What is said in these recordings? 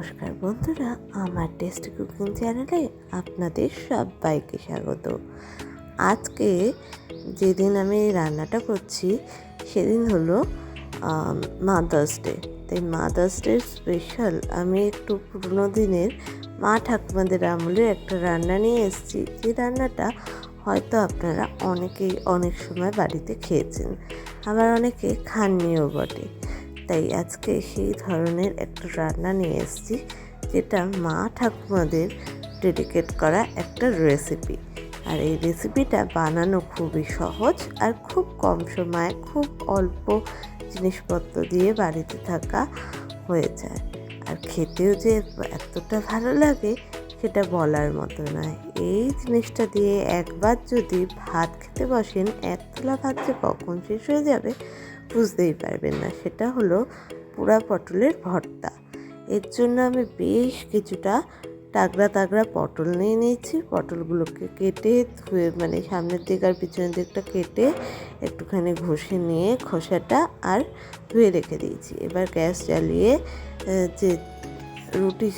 নমস্কার বন্ধুরা, আমার টেস্টি কুকিং চ্যানেলে আপনাদের সবাইকে স্বাগত। আজকে যেদিন আমি রান্নাটা করছি সেদিন হলো মাদার্স ডে। তাই মাদার্স ডে স্পেশাল আমি একটু পুরনো দিনের মা ঠাকুমাদের আমলের একটা রান্না নিয়ে এসেছি। যে রান্নাটা হয়তো আপনারা অনেকেই অনেক সময় বাড়িতে খেয়েছেন, আবার অনেকে খাননিও বটে। তাই আজকে সেই ধরনের একটা রান্না নিয়ে এসেছি, যেটা মা ঠাকুমাদের ডেডিকেট করা একটা রেসিপি। আর এই রেসিপিটা বানানো খুবই সহজ আর খুব কম সময়ে খুব অল্প জিনিসপত্র দিয়ে বাড়িতে থাকা হয়ে যায়। আর খেতেও যে এতটা ভালো লাগে সেটা বলার মতো নয়। এই জিনিসটা দিয়ে একবার যদি ভাত খেতে বসেন, এক থালা ভাত যে কখন শেষ হয়ে যাবে বুঝতেই পারবেন না। সেটা হলো পোড়া পটলের ভর্তা। এর জন্য আমি বেশ কিছুটা তাগড়া তাগড়া পটল নিয়ে নিয়েছি। পটলগুলোকে কেটে ধুয়ে, মানে সামনের দিক আর পিছনের দিকটা কেটে একটুখানি ঘষে নিয়ে খোসাটা আর ধুয়ে রেখে দিয়েছি। এবার গ্যাস জ্বালিয়ে যে রুটি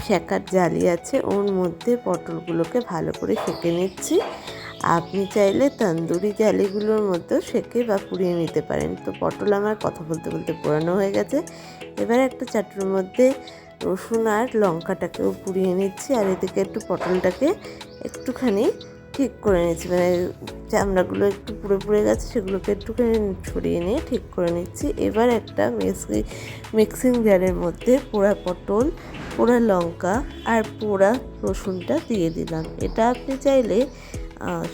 সেকার জালি আছে ওর মধ্যে পটলগুলোকে ভালো করে সেঁকে নিচ্ছি। আপনি চাইলে তন্দুরি জালিগুলোর মধ্যেও সেঁকে বা পুড়িয়ে নিতে পারেন। তো পটল আমার কথা বলতে বলতে পোড়ানো হয়ে গেছে। এবার একটা চাটুর মধ্যে রসুন আর লঙ্কাটাকেও পুড়িয়ে নিচ্ছি, আর এদিকে একটু পটলটাকে একটুখানি ঠিক করে নিচ্ছি, মানে চামড়াগুলো একটু পুড়ে পুড়ে গেছে সেগুলোকে একটুখানি ছড়িয়ে নিয়ে ঠিক করে নিচ্ছি। এবার একটা মিক্সিং জারের মধ্যে পোড়া পটল, পোড়া লঙ্কা আর পোড়া রসুনটা দিয়ে দিলাম। এটা আপনি চাইলে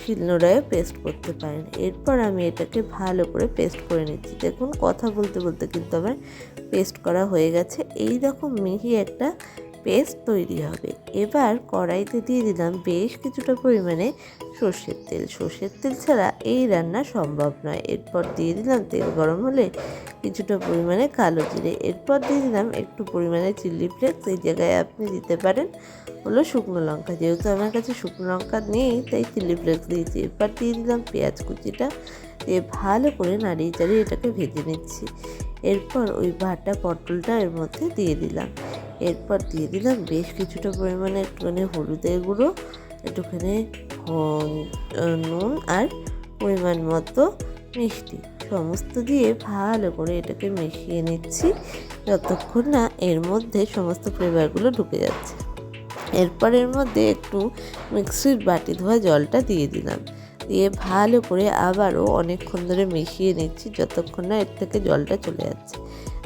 শিলনোড়ায় পেস্ট করতে পারেন। এরপর আমি এটাকে ভালো করে পেস্ট করে নিচ্ছি। দেখুন কথা বলতে বলতে কিন্তু আমার পেস্ট করা হয়ে গেছে। এই রকম মিহি একটা পেস্ট তৈরি হবে। এবার কড়াইতে দিয়ে দিলাম বেশ কিছুটা পরিমাণে সর্ষের তেল। সর্ষের তেল ছাড়া এই রান্না সম্ভব নয়। এরপর দিয়ে দিলাম, তেল গরম হলে কিছুটা পরিমাণে কালো জিরে। এরপর দিয়ে দিলাম একটু পরিমাণে চিলি ফ্লেক্স। এই জায়গায় আপনি দিতে পারেন হলো শুকনো লঙ্কা। যেহেতু আমার কাছে শুকনো লঙ্কা নেই তাই চিলি ফ্লেক্স দিয়েছি। এরপর দিয়ে দিলাম পেঁয়াজ কুচিটা, দিয়ে ভালো করে নাড়িয়ে চাড়িয়ে এটাকে ভেজে নিচ্ছি। এরপর ওই ভাটা পটলটা এর মধ্যে দিয়ে দিলাম। এরপর দিয়ে দিলাম বেশ কিছুটা পরিমাণে একটুখানি হলুদের গুঁড়ো, একটুখানি নুন আর পরিমাণ মতো মিষ্টি সমস্ত দিয়ে ভালো করে এটাকে মিশিয়ে নিচ্ছি যতক্ষণ না এর মধ্যে সমস্ত ফ্লেভারগুলো ঢুকে যাচ্ছে। এরপর এর মধ্যে একটু মিক্সির বাটি ধোয়া জলটা দিয়ে দিলাম, দিয়ে ভালো করে আবারও অনেকক্ষণ ধরে মিশিয়ে নিচ্ছি যতক্ষণ না এর থেকে জলটা চলে যাচ্ছে।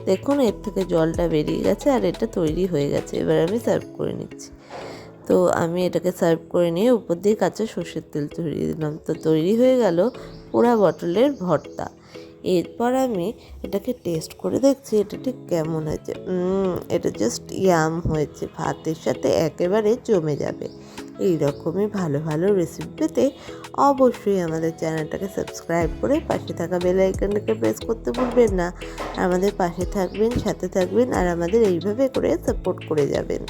দেখুন এর থেকে জলটা বেরিয়ে গেছে আর এটা তৈরি হয়ে গেছে। এবার আমি সার্ভ করে নিচ্ছি। তো আমি এটাকে সার্ভ করে নিয়ে উপর দিয়ে কাঁচা সর্ষের তেল ছড়িয়ে দিলাম। তো তৈরি হয়ে গেল পোড়া পটলের ভর্তা। এরপর আমি এটাকে টেস্ট করে দেখছি এটা ঠিক কেমন হয়েছে। এটা জাস্ট ইয়াম হয়েছে, ভাতের সাথে একেবারে জমে যাবে। এই রকমই ভালো ভালো রেসিপি পেতে অবশ্যই আমাদের চ্যানেলটাকে সাবস্ক্রাইব করে পাশে থাকা বেল আইকনটাকে প্রেস করতে ভুলবেন না। আমাদের পাশে থাকবেন, সাথে থাকবেন আর আমাদের এইভাবে করে সাপোর্ট করে যাবেন।